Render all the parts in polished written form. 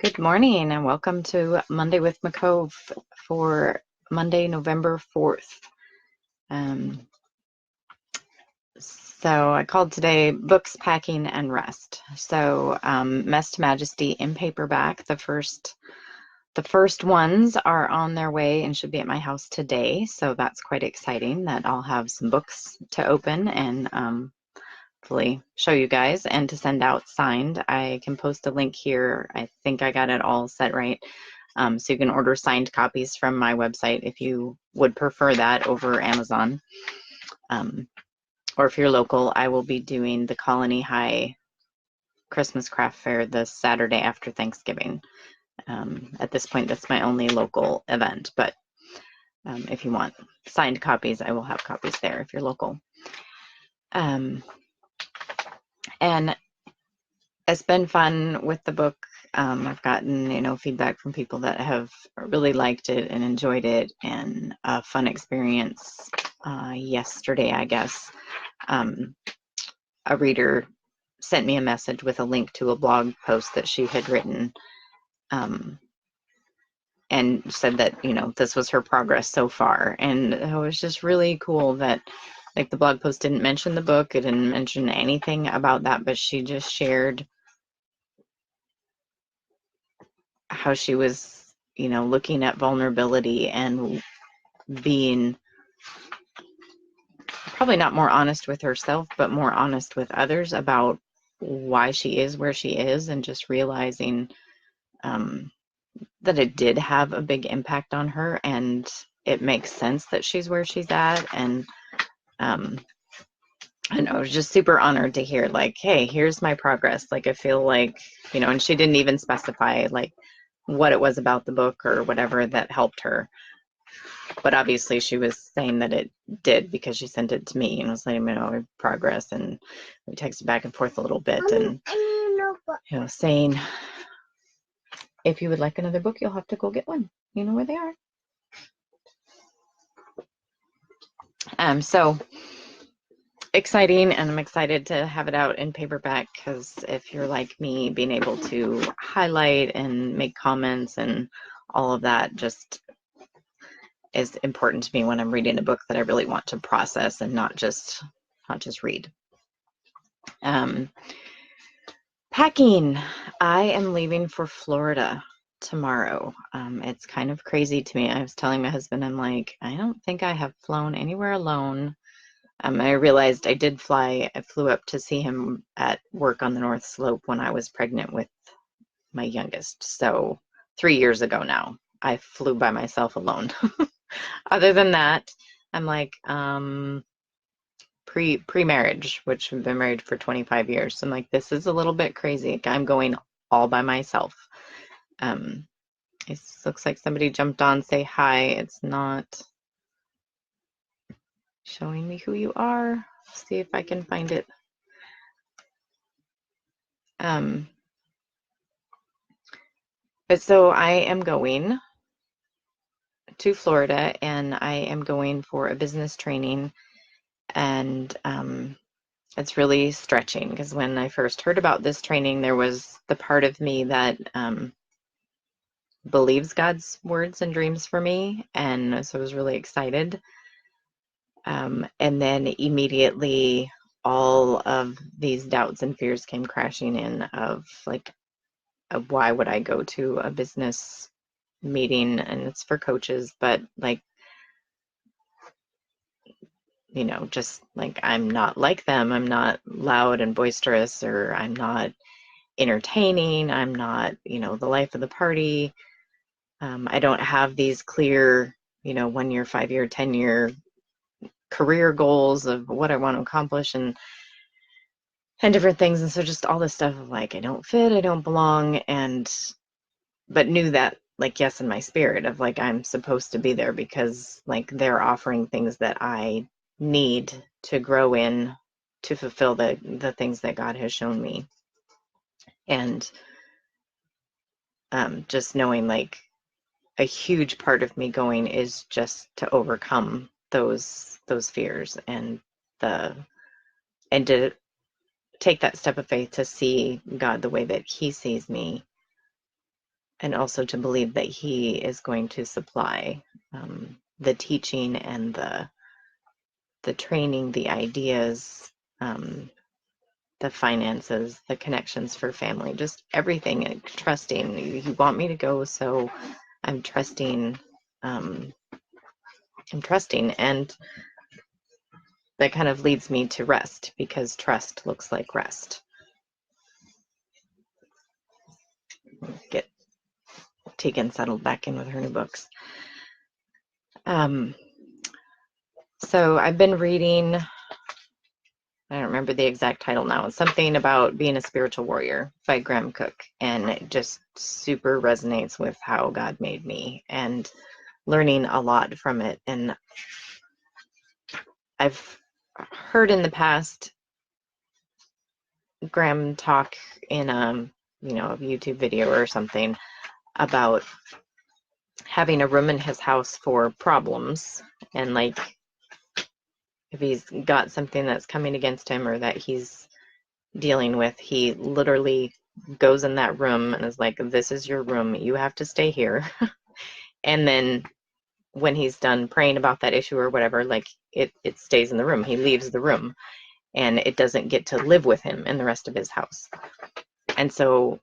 Good morning and welcome to Monday with McCove for Monday, November 4th. Um, so I called today Books, Packing, and Rest. So Mess to Majesty in paperback. The first ones are on their way and should be at my house today. So that's quite exciting that I'll have some books to open and hopefully show you guys and to send out signed. I can post a link here. I think I got it all set right. So you can order signed copies from my website if you would prefer that over Amazon. Or if you're local, I will be doing the Colony High Christmas Craft Fair the Saturday after Thanksgiving. At this point, that's my only local event, but if you want signed copies, I will have copies there if you're local. And it's been fun with the book. I've gotten, feedback from people that have really liked it and enjoyed it, and a fun experience. Yesterday, I guess, a reader sent me a message with a link to a blog post that she had written, and said that, this was her progress so far. And it was just really cool that, like, the blog post didn't mention the book, it didn't mention anything about that, but she just shared how she was, looking at vulnerability and being probably not more honest with herself, but more honest with others about why she is where she is, and just realizing that it did have a big impact on her, and it makes sense that she's where she's at. And I was just super honored to hear, like, hey, here's my progress. Like, I feel like, and she didn't even specify, like, what it was about the book or whatever that helped her. But obviously she was saying that it did, because she sent it to me and was letting me know her progress. And we texted back and forth a little bit, and, saying, if you would like another book, you'll have to go get one. You know where they are. So exciting, and I'm excited to have it out in paperback, because if you're like me, being able to highlight and make comments and all of that just is important to me when I'm reading a book that I really want to process and not just read. Packing. I am leaving for Florida tomorrow. It's kind of crazy to me. I was telling my husband, I'm like, I don't think I have flown anywhere alone. I realized I did fly. I flew up to see him at work on the North Slope when I was pregnant with my youngest. So 3 years ago now, I flew by myself alone. Other than that, I'm like, pre-marriage, which we've been married for 25 years. So I'm like, this is a little bit crazy. I'm going all by myself. It looks like somebody jumped on, say hi. It's not showing me who you are. Let's see if I can find it. But so I am going to Florida, and I am going for a business training, and it's really stretching, because when I first heard about this training, there was the part of me that believes God's words and dreams for me, and so I was really excited. And then immediately all of these doubts and fears came crashing in of why would I go to a business meeting, and it's for coaches, but just like, I'm not like them. I'm not loud and boisterous, or I'm not entertaining. I'm not, the life of the party. I don't have these clear, 1 year, 5 year, 10-year career goals of what I want to accomplish, and different things. And so just all this stuff of like, I don't fit, I don't belong, but knew that, like, yes, in my spirit of like, I'm supposed to be there, because like, they're offering things that I need to grow in, to fulfill the things that God has shown me. And just knowing, like, a huge part of me going is just to overcome those fears, and to take that step of faith to see God the way that he sees me, and also to believe that he is going to supply the teaching and the training, the ideas, the finances, the connections for family, just everything, and trusting. You want me to go, so I'm trusting. I'm trusting, and that kind of leads me to rest, because trust looks like rest. Get Tegan settled back in with her new books. So I've been reading, I don't remember the exact title now. It's something about being a spiritual warrior by Graham Cook, and it just super resonates with how God made me, and learning a lot from it. And I've heard in the past Graham talk in a YouTube video or something about having a room in his house for problems, and like if he's got something that's coming against him or that he's dealing with, he literally goes in that room and is like, this is your room, you have to stay here. And then when he's done praying about that issue or whatever, like it stays in the room. He leaves the room, and it doesn't get to live with him in the rest of his house. And so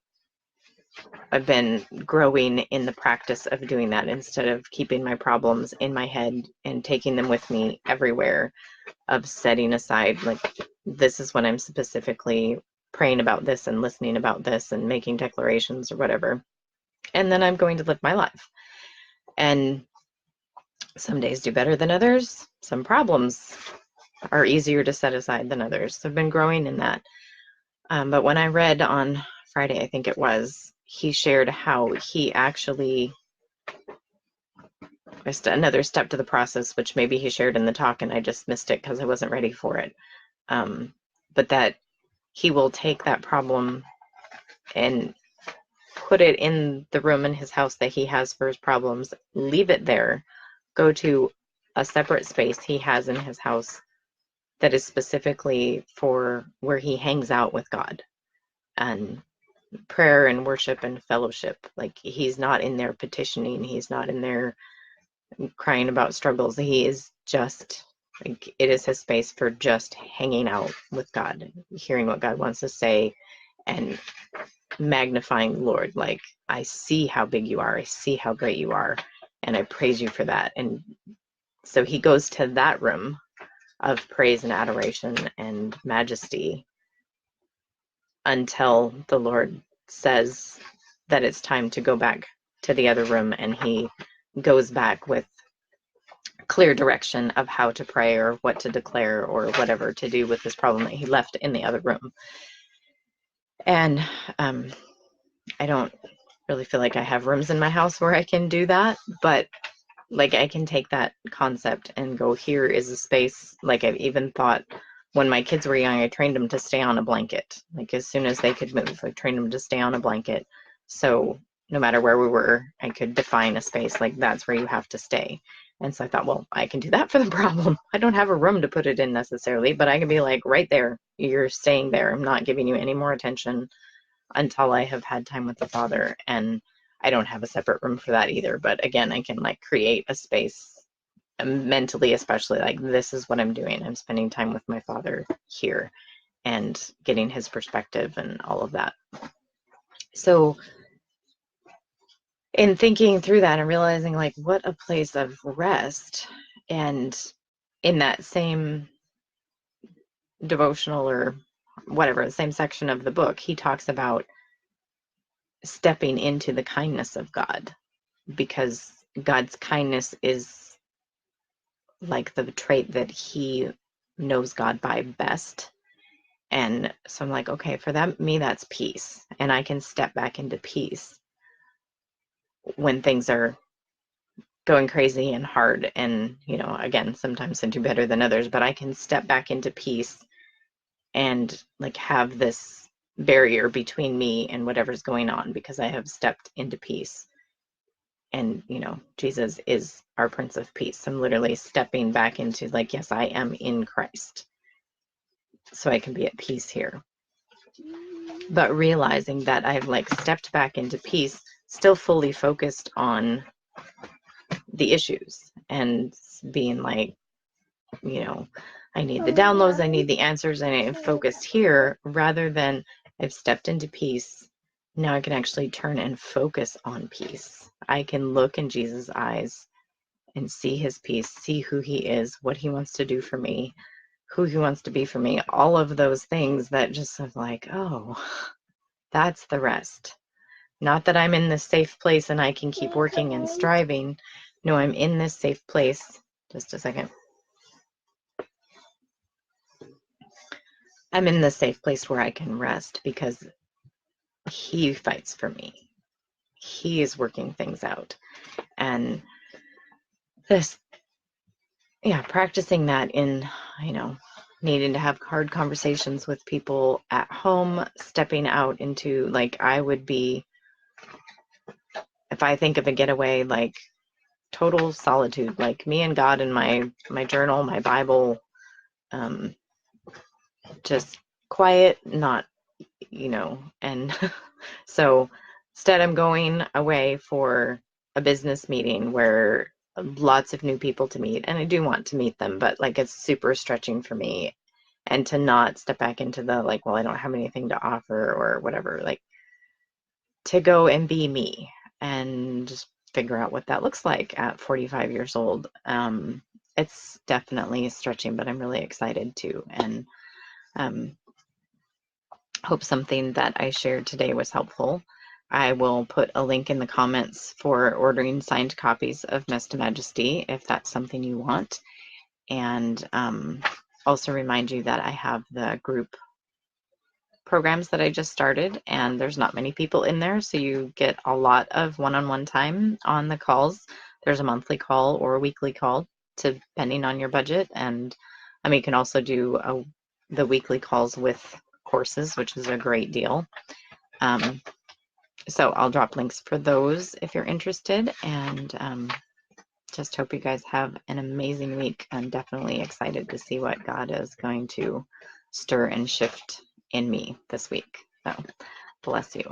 I've been growing in the practice of doing that, instead of keeping my problems in my head and taking them with me everywhere, of setting aside, like, this is when I'm specifically praying about this and listening about this and making declarations or whatever. And then I'm going to live my life. And some days do better than others. Some problems are easier to set aside than others. So I've been growing in that. But when I read on Friday, I think it was, he shared how he actually, another step to the process, which maybe he shared in the talk and I just missed it because I wasn't ready for it. But that he will take that problem and put it in the room in his house that he has for his problems, leave it there, go to a separate space he has in his house that is specifically for where he hangs out with God and prayer and worship and fellowship. Like, he's not in there petitioning, he's not in there crying about struggles. He is just, like, it is his space for just hanging out with God, hearing what God wants to say, and magnifying the Lord. Like, I see how big you are, I see how great you are, and I praise you for that. And so he goes to that room of praise and adoration and majesty until the Lord says that it's time to go back to the other room, and he goes back with clear direction of how to pray or what to declare or whatever to do with this problem that he left in the other room. And I don't really feel like I have rooms in my house where I can do that, but like, I can take that concept and go, here is a space. Like, I've even thought, when my kids were young, I trained them to stay on a blanket. Like, as soon as they could move, I trained them to stay on a blanket. So no matter where we were, I could define a space, like, that's where you have to stay. And so I thought, well, I can do that for the problem. I don't have a room to put it in necessarily, but I can be like, right there, you're staying there. I'm not giving you any more attention until I have had time with the Father. And I don't have a separate room for that either. But again, I can like create a space mentally, especially, like, this is what I'm doing. I'm spending time with my Father here and getting his perspective and all of that. So in thinking through that and realizing, like, what a place of rest, and in that same devotional or whatever, the same section of the book, he talks about stepping into the kindness of God, because God's kindness is like the trait that he knows God by best. And so I'm like, okay, for me, that's peace. And I can step back into peace when things are going crazy and hard. And, again, sometimes I do better than others, but I can step back into peace and like have this barrier between me and whatever's going on, because I have stepped into peace. And, Jesus is our Prince of Peace. I'm literally stepping back into, like, yes, I am in Christ, so I can be at peace here. But realizing that I've like stepped back into peace still fully focused on the issues and being like, you know, I need the downloads, I need the answers, I need to focus here, rather than I've stepped into peace. Now I can actually turn and focus on peace. I can look in Jesus' eyes and see his peace, see who he is, what he wants to do for me, who he wants to be for me, all of those things that just are like, oh, that's the rest. Not that I'm in this safe place and I can keep working and striving. No, I'm in this safe place. Just a second. I'm in this safe place where I can rest because he fights for me. He is working things out. And this, yeah, practicing that in, needing to have hard conversations with people at home, stepping out into, like, I would be, if I think of a getaway, like total solitude, like me and God and my journal, my Bible, just quiet, not, and so instead I'm going away for a business meeting where lots of new people to meet, and I do want to meet them, but like it's super stretching for me, and to not step back into the like, well, I don't have anything to offer or whatever, like to go and be me and just figure out what that looks like at 45 years old. It's definitely stretching, but I'm really excited too, and hope something that I shared today was helpful. I will put a link in the comments for ordering signed copies of Mess to Majesty if that's something you want. And also remind you that I have the group programs that I just started, and there's not many people in there, so you get a lot of one-on-one time on the calls. There's a monthly call or a weekly call, depending on your budget. And you can also do the weekly calls with courses, which is a great deal. So I'll drop links for those if you're interested, and just hope you guys have an amazing week. I'm definitely excited to see what God is going to stir and shift in me this week. So bless you.